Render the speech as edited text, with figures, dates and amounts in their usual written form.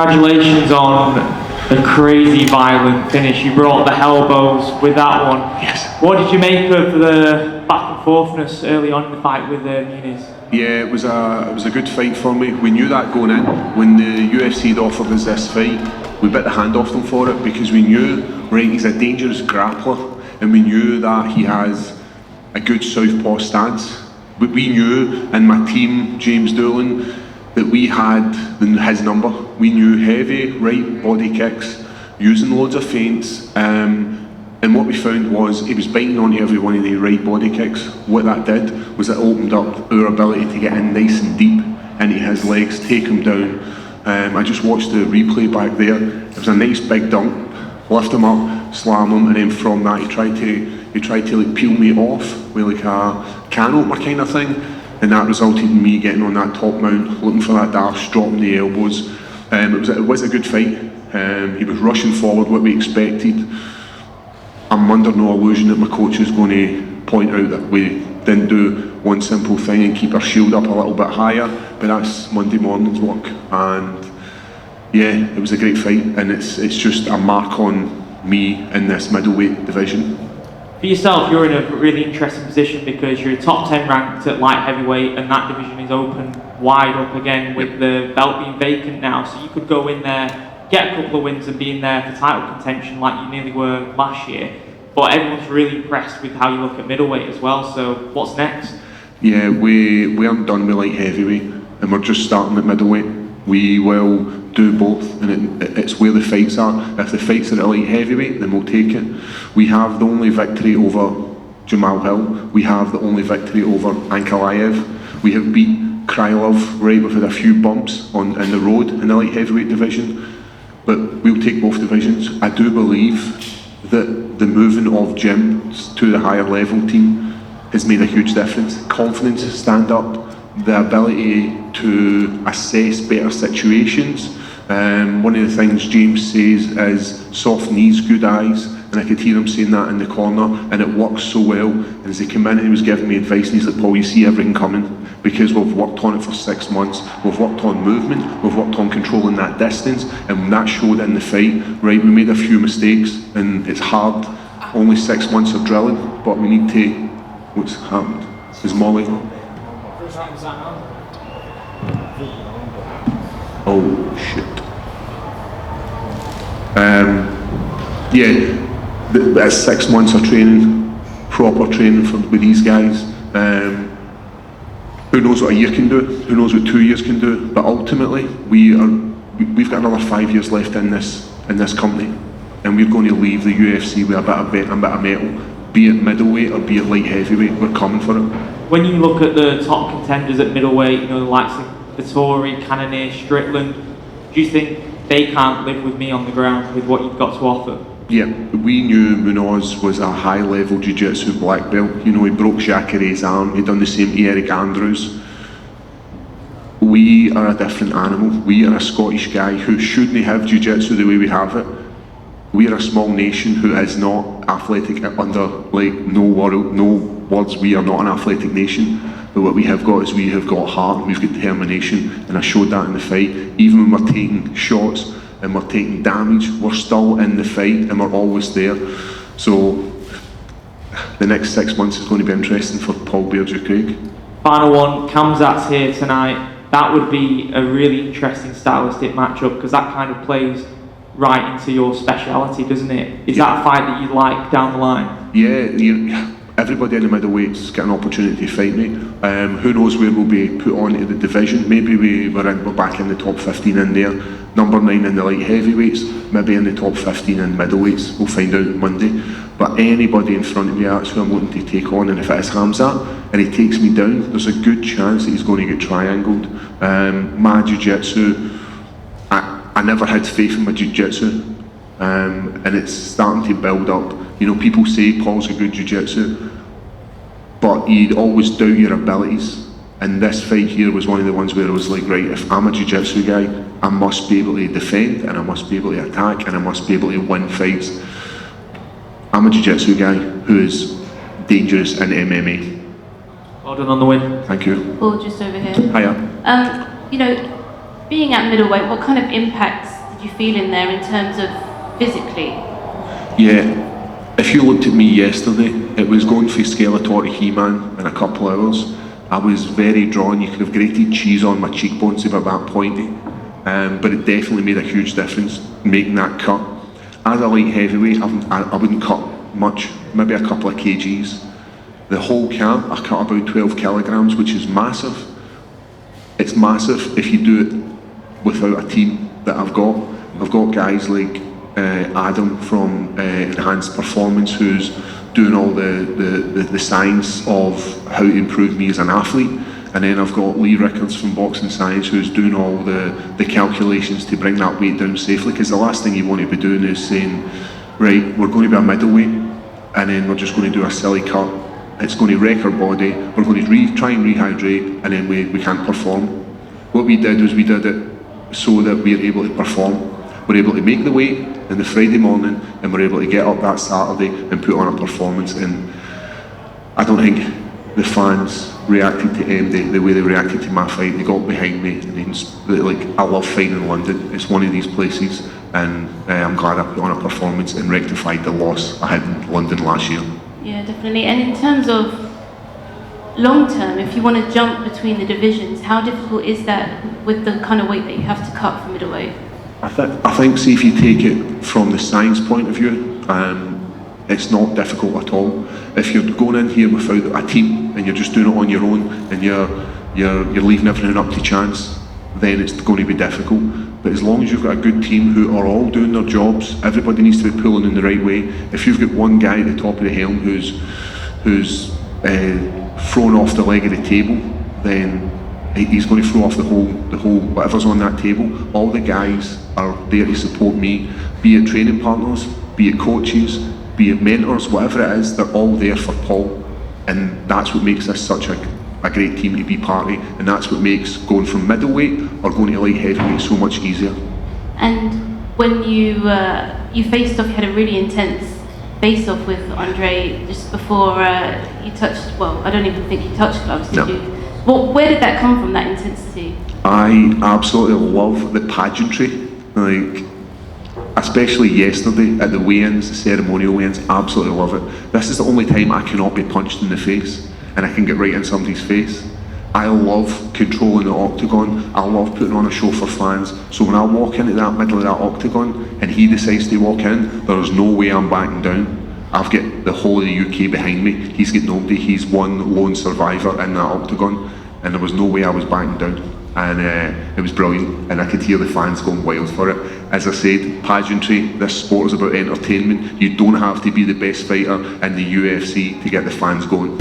Congratulations on a crazy violent finish. You brought the elbows with that one. Yes. What did you make of the back and forthness early on in the fight with Muniz? Yeah, it was a good fight for me. We knew that going in. When the UFC had offered us this fight, we bit the hand off them for it because we knew, right, he's a dangerous grappler, and we knew that he has a good southpaw stance. But we knew, in my team, James Doolan, that we had his number. We knew heavy right body kicks, using loads of feints, and what we found was he was biting onto every one of the right body kicks. What that did was it opened up our ability to get in nice and deep into his legs, take him down. I just watched the replay back there. It was a nice big dunk, lift him up, slam him, and then from that he tried to like peel me off with like a can opener kind of thing, and that resulted in me getting on that top mount, looking for that dash, dropping the elbows. It was a good fight. He was rushing forward what we expected. I'm under no illusion that my coach is going to point out that we didn't do one simple thing and keep our shield up a little bit higher, but that's Monday morning's work. And yeah, it was a great fight, and it's just a mark on me in this middleweight division. For yourself, you're in a really interesting position because you're top 10 ranked at light heavyweight, and that division is open wide up again with the belt being vacant now, so you could go in there, get a couple of wins and be in there for title contention like you nearly were last year. But everyone's really impressed with how you look at middleweight as well, so what's next? Yeah, we aren't done with light heavyweight, and we're just starting at middleweight. We will do both, and it's where the fights are. If the fights are at light heavyweight, then we'll take it. We have the only victory over Jamal Hill. We have the only victory over Ankalaev. We have beat Krylov, right? We've had a few bumps in the road in the light heavyweight division, but we'll take both divisions. I do believe that the moving of gyms to the higher level team has made a huge difference. Confidence, stand up, the ability to assess better situations. One of the things James says is soft knees, good eyes, and I could hear him saying that in the corner, and it works so well. And as he came in and he was giving me advice, and he's like, Paul, you see everything coming, because we've worked on it for 6 months, we've worked on movement, we've worked on controlling that distance, and that showed in the fight. Right, we made a few mistakes, and it's hard, only 6 months of drilling, but we need to, what's happened? Is Molly? Oh shit. Yeah, that's 6 months of training, proper training with these guys. Who knows what a year can do? Who knows what 2 years can do? But ultimately, we've got another 5 years left in this company, and we're going to leave the UFC with a bit of metal, be it middleweight or be it light heavyweight. We're coming for it. When you look at the top contenders at middleweight, you know, the likes of Vittori, Cannonier, Strickland, do you think they can't live with me on the ground with what you've got to offer? Yeah, we knew Muniz was a high-level jiu-jitsu black belt. You know, he broke Jacare's arm, he'd done the same to Eric Andrews. We are a different animal. We are a Scottish guy who shouldn't have jiu-jitsu the way we have it. We are a small nation who is not athletic under, like, no words, we are not an athletic nation. But what we have got is we have got heart, we've got determination, and I showed that in the fight. Even when we're taking shots and we're taking damage, we're still in the fight and we're always there. So the next 6 months is going to be interesting for Paul Craig. Final one, Khamzat's here tonight. That would be a really interesting stylistic matchup because that kind of plays right into your speciality, doesn't it? Is that a fight that you'd like down the line? Yeah, everybody in the middleweights get an opportunity to fight me. Who knows where we'll be put on to the division. Maybe we're back in the top 15 in there. Number 9 in the light heavyweights, maybe in the top 15 in middleweights. We'll find out Monday. But anybody in front of me, that's who I'm looking to take on. And if it is Khamzat and he takes me down, there's a good chance that he's going to get triangled. My jiu-jitsu, I never had faith in my jiu-jitsu, and it's starting to build up. You know, people say Paul's a good jiu-jitsu, but you'd always doubt your abilities. And this fight here was one of the ones where it was like, right, if I'm a jiu-jitsu guy, I must be able to defend, and I must be able to attack, and I must be able to win fights. I'm a jiu-jitsu guy who is dangerous in MMA. Well done on the win. Thank you. Paul, just over here. Hiya. You know, being at middleweight, what kind of impacts you feel in there in terms of physically? Yeah, if you looked at me yesterday, it was going for Skeletor to He-Man in a couple of hours. I was very drawn. You could have grated cheese on my cheekbones if they were that pointy. But it definitely made a huge difference making that cut. As a light heavyweight, I wouldn't cut much, maybe a couple of kgs. The whole camp, I cut about 12 kilograms, which is massive. It's massive if you do it without a team that I've got. I've got guys like Adam from Enhanced Performance, who's doing all the science of how to improve me as an athlete. And then I've got Lee Rickards from Boxing Science, who's doing all the calculations to bring that weight down safely, because the last thing you want to be doing is saying, right, we're going to be a middleweight, and then we're just going to do a silly cut. It's going to wreck our body, we're going to try and rehydrate, and then we can't perform. What we did was we did it so that we're able to perform. We're able to make the weight on the Friday morning, and we're able to get up that Saturday and put on a performance. And I don't think the fans reacted to MD the way they reacted to my fight. They got behind me, and like, I love fighting in London. It's one of these places, and I'm glad I put on a performance and rectified the loss I had in London last year. Yeah, definitely. And in terms of long term, if you want to jump between the divisions, how difficult is that with the kind of weight that you have to cut for middleweight? I think, see, if you take it from the science point of view, it's not difficult at all. If you're going in here without a team and you're just doing it on your own, and you're leaving everything up to chance, then it's going to be difficult. But as long as you've got a good team who are all doing their jobs, everybody needs to be pulling in the right way. If you've got one guy at the top of the helm who's thrown off the leg of the table, then he's going to throw off the whole whatever's on that table. All the guys are there to support me, be it training partners, be it coaches, be it mentors, whatever it is, they're all there for Paul. And that's what makes this such a great team to be part of, and that's what makes going from middleweight or going to light heavyweight so much easier. And when you faced off, you had a really intense face-off with Andre just before you touched, well, I don't even think you touched gloves, did you? Where did that come from, that intensity? I absolutely love the pageantry, like, especially yesterday at the weigh-ins, the ceremonial weigh-ins. Absolutely love it. This is the only time I cannot be punched in the face and I can get right in somebody's face. I love controlling the octagon. I love putting on a show for fans. So when I walk into that middle of that octagon and he decides to walk in, there's no way I'm backing down. I've got the whole of the UK behind me. He's got nobody. He's one lone survivor in that octagon, and there was no way I was backing down. And it was brilliant, and I could hear the fans going wild for it. As I said, pageantry, this sport is about entertainment. You don't have to be the best fighter in the UFC to get the fans going.